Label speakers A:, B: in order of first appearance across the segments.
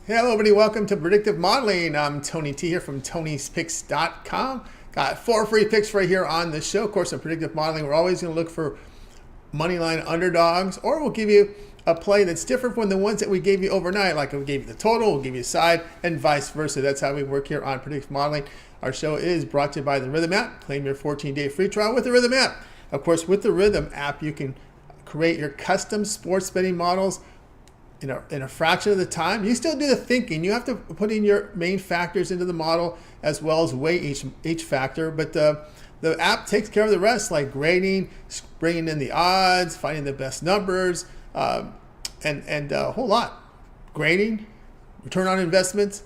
A: Hello everybody, welcome to Predictive Modeling. I'm Tony T here from Tony'sPicks.com. Got 4 free picks right here on the show. Of course, in Predictive Modeling, we're always going to look for moneyline underdogs, or we'll give you a play that's different from the ones that we gave you overnight, like we gave you the total, we'll give you a side, and vice versa. That's how we work here on Predictive Modeling. Our show is brought to you by the Rhythm app. Claim your 14-day free trial with the Rhythm app. Of course, with the Rhythm app, you can create your custom sports betting models in a fraction of the time. You still do the thinking. You have to put in your main factors into the model as well as weigh each factor. But the app takes care of the rest, like grading, bringing in the odds, finding the best numbers, and a whole lot. Grading, return on investments,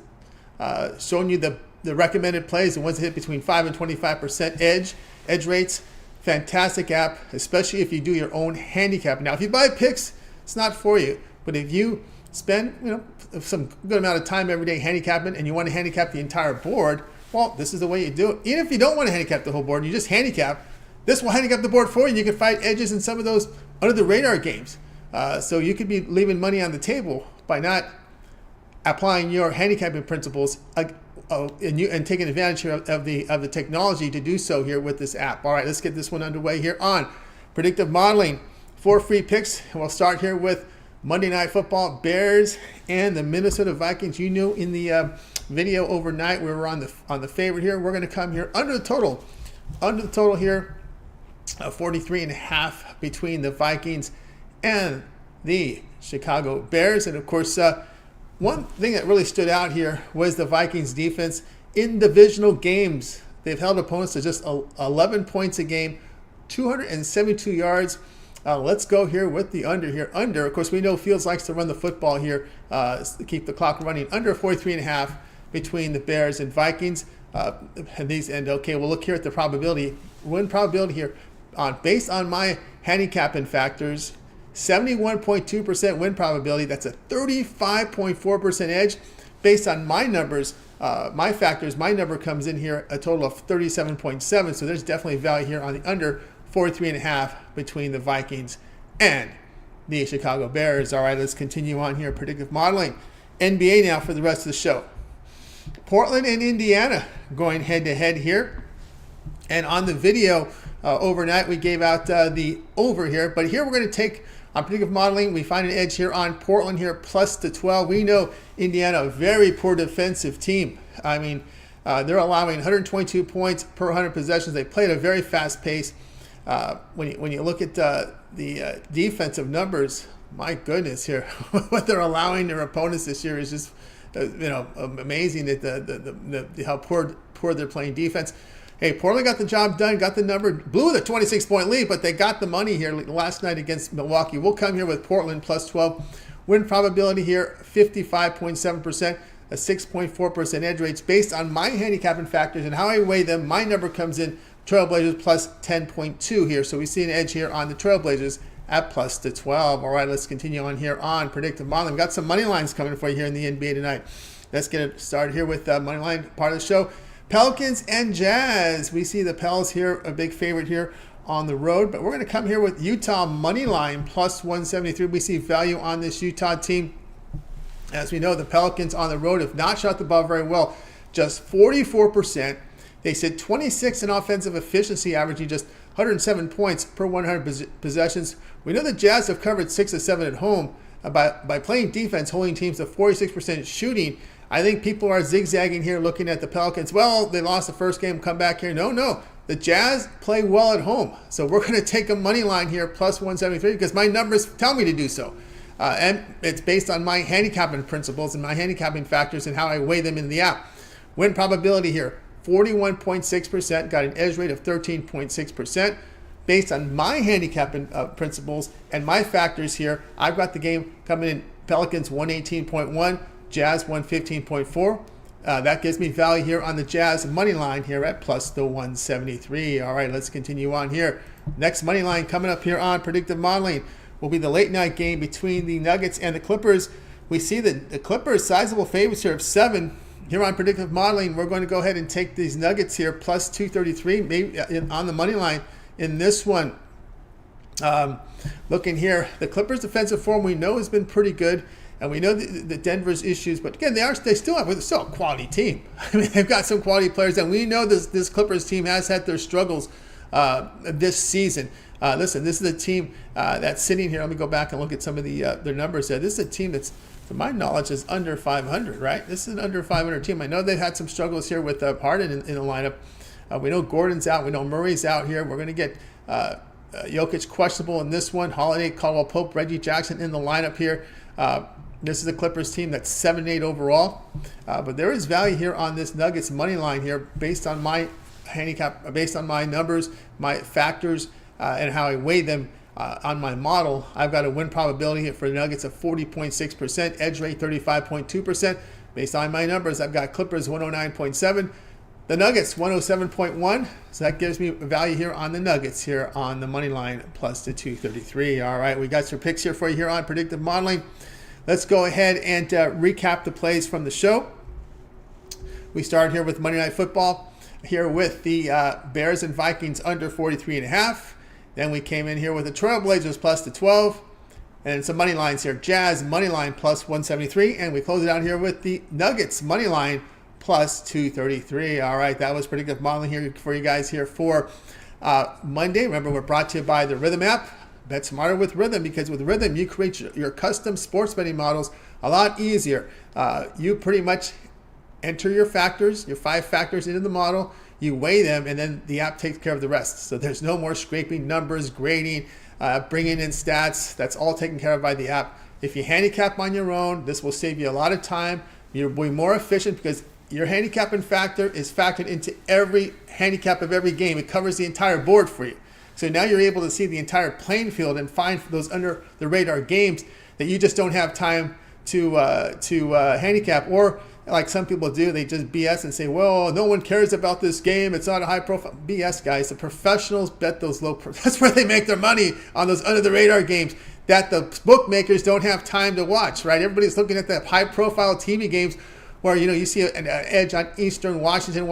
A: showing you the recommended plays, the ones that hit between 5 and 25% edge rates. Fantastic app, especially if you do your own handicap. Now, if you buy picks, it's not for you. But if you spend some good amount of time every day handicapping and you want to handicap the entire board, well, this is the way you do it. Even if you don't want to handicap the whole board, you just handicap, this will handicap the board for you. You can find edges in some of those under the radar games. So you could be leaving money on the table by not applying your handicapping principles and taking advantage of the technology to do so here with this app. All right, let's get this one underway here on Predictive Modeling. 4 free picks, and we'll start here with Monday Night Football, Bears and the Minnesota Vikings. You knew in the video overnight we were on the favorite here. We're going to come here under the total here, 43.5 between the Vikings and the Chicago Bears. And of course, one thing that really stood out here was the Vikings defense in divisional games. They've held opponents to just 11 points a game, 272 yards. Let's go here with the under here. Under, of course, we know Fields likes to run the football here, to keep the clock running. Under 43.5 between the Bears and Vikings. Okay, we'll look here at the probability. Win probability here, based on my handicapping factors, 71.2% win probability. That's a 35.4% edge. Based on my numbers, my factors, my number comes in here a total of 37.7. So there's definitely value here on the under 43.5 between the Vikings and the Chicago Bears. All right, let's continue on here. Predictive Modeling. NBA now for the rest of the show. Portland and Indiana going head-to-head here. And on the video overnight, we gave out the over here. But here we're going to take, on Predictive Modeling, we find an edge here on Portland here, plus the 12. We know Indiana, a very poor defensive team. I mean, they're allowing 122 points per 100 possessions. They play at a very fast pace. When you look at the defensive numbers, my goodness, here what they're allowing their opponents this year is just amazing. That how poor they're playing defense. Hey, Portland got the job done, got the number, blew the 26-point lead, but they got the money here last night against Milwaukee. We'll come here with Portland plus 12. Win probability here 55.7%, a 6.4% edge rates based on my handicapping factors and how I weigh them. My number comes in Trailblazers plus 10.2 here. So we see an edge here on the Trailblazers at plus the 12. All right, let's continue on here on Predictive Modeling. We've got some money lines coming for you here in the NBA tonight. Let's get it started here with money line part of the show. Pelicans and Jazz. We see the Pels here, a big favorite here on the road. But we're going to come here with Utah money line plus 173. We see value on this Utah team. As we know, the Pelicans on the road have not shot the ball very well. Just 44%. They sit 26 in offensive efficiency, averaging just 107 points per 100 possessions. We know the Jazz have covered 6 of 7 at home by playing defense, holding teams to 46% shooting. I think people are zigzagging here looking at the Pelicans. Well, they lost the first game, come back here. No. The Jazz play well at home. So we're going to take a money line here, plus 173, because my numbers tell me to do so. And it's based on my handicapping principles and my handicapping factors and how I weigh them in the app. Win probability here, 41.6%, got an edge rate of 13.6%. Based on my handicapping principles and my factors here, I've got the game coming in Pelicans 118.1, Jazz 115.4. That gives me value here on the Jazz money line here at plus the 173. All right, let's continue on here. Next money line coming up here on Predictive Modeling will be the late night game between the Nuggets and the Clippers. We see the Clippers sizable favorites here of 7. Here on Predictive Modeling, we're going to go ahead and take these Nuggets here plus 233, maybe on the money line in this one. Looking here, the Clippers' defensive form we know has been pretty good. And we know the Denver's issues, but again, they're still a quality team. I mean, they've got some quality players, and we know this Clippers team has had their struggles this season. Listen, this is a team that's sitting here. Let me go back and look at some of their numbers there. This is a team that's, to my knowledge, is under 500, right? This is an under 500 team. I know they've had some struggles here with Harden in the lineup. We know Gordon's out. We know Murray's out here. We're going to get Jokic questionable in this one. Holiday, Caldwell Pope, Reggie Jackson in the lineup here. This is a Clippers team that's 7-8 overall. But there is value here on this Nuggets money line here based on my handicap, based on my numbers, my factors, and how I weigh them on my model. I've got a win probability here for the Nuggets of 40.6%, edge rate 35.2%. Based on my numbers, I've got Clippers 109.7, the Nuggets 107.1. So that gives me value here on the Nuggets here on the money line plus the 233. All right, we got your picks here for you here on Predictive Modeling. Let's go ahead and recap the plays from the show. We started here with Monday Night Football here with the Bears and Vikings under 43.5. Then we came in here with the Trailblazers plus the 12. And some money lines here. Jazz money line plus 173. And we close it out here with the Nuggets money line plus 233. All right, that was Predictive Modeling here for you guys here for Monday. Remember, we're brought to you by the Rhythm app. Bet smarter with Rhythm, because with Rhythm, you create your custom sports betting models a lot easier. You pretty much enter your factors, your 5 factors into the model. You weigh them, and then the app takes care of the rest. So there's no more scraping numbers, grading, bringing in stats. That's all taken care of by the app. If you handicap on your own, this will save you a lot of time. You'll be more efficient because your handicapping factor is factored into every handicap of every game. It covers the entire board for you. So now you're able to see the entire playing field and find those under the radar games that you just don't have time to handicap, or like some people do, they just BS and say, well, no one cares about this game. It's not a high profile. BS, guys. The professionals bet those that's where they make their money, on those under the radar games that the bookmakers don't have time to watch, right? Everybody's looking at the high profile TV games where, you see an edge on Eastern Washington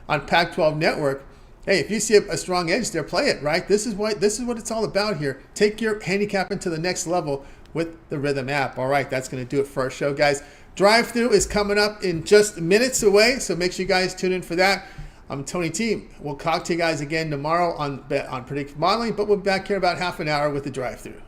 A: on Pac-12 network. Hey, if you see a strong edge there, play it, right? This is what it's all about here. Take your handicapping to the next level with the Rhythm app. All right, that's going to do it for our show, guys. Drive-through is coming up in just minutes away, so make sure you guys tune in for that. I'm Tony T. We'll talk to you guys again tomorrow on Predictive Modeling, but we'll be back here about half an hour with the drive-through.